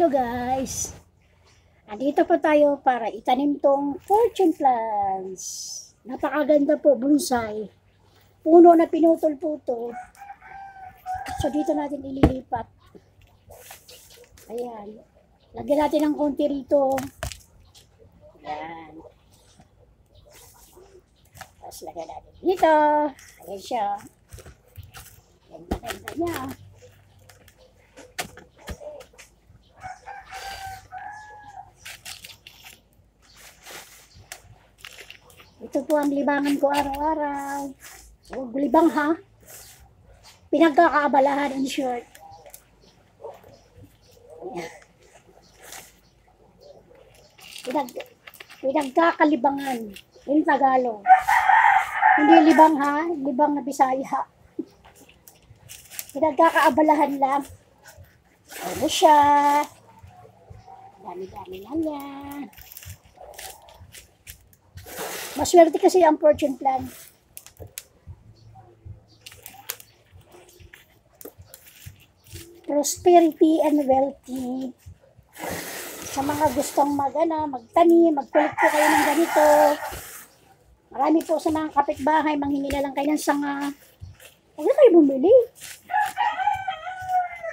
Hello guys! Andito po tayo para itanim tong fortune plants. Napakaganda po, bonsai. Puno na pinutol po to. So dito natin ililipat. Ayan. Lagyan natin ng konti rito. Ayan. Tapos lagyan natin dito. Ayan siya. Ganda-ganda niya. Ito po ang libangan ko araw-araw. So, libang ha. Pinagkakaabalahan in short. Pinagkakalibangan in Tagalog. Hindi libang ha, libang na Bisaya. Pinagkakaabalahan lang. Ano siya? Dami-dami lang yan. Maswerte kasi ang fortune plant. Prosperity and wealthy. Sa mga gustong magtanim, magkulit po kayo ng ganito. Marami po sa mga kapitbahay, manghingi na lang kayo ng sanga. Huwag na kayo bumili.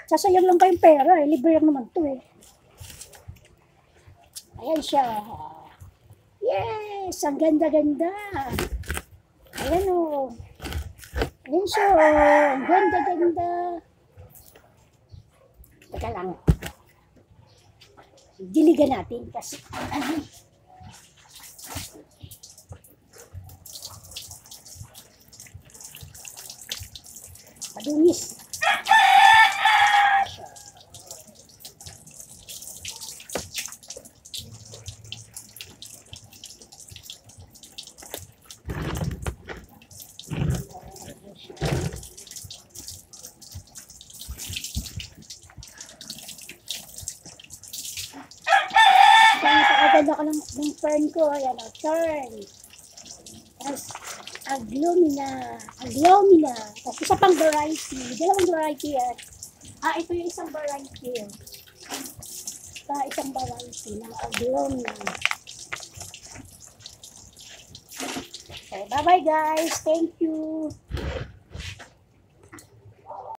Sasayang lang kayong pera, libre lang naman to eh. Ayan siya. Yes! Ang ganda-ganda. Ayan o. Ayan siya o. Ang ganda-ganda. Teka lang. Diligan natin kasi. Madungis. Napakaganda ko ng fern ko. Ayan o, fern. Tapos, aglomina. Tapos, isa pang variety. Dalawang variety yan. Ito yung isang variety. Isang variety ng aglomina. Okay, bye-bye guys. Thank you.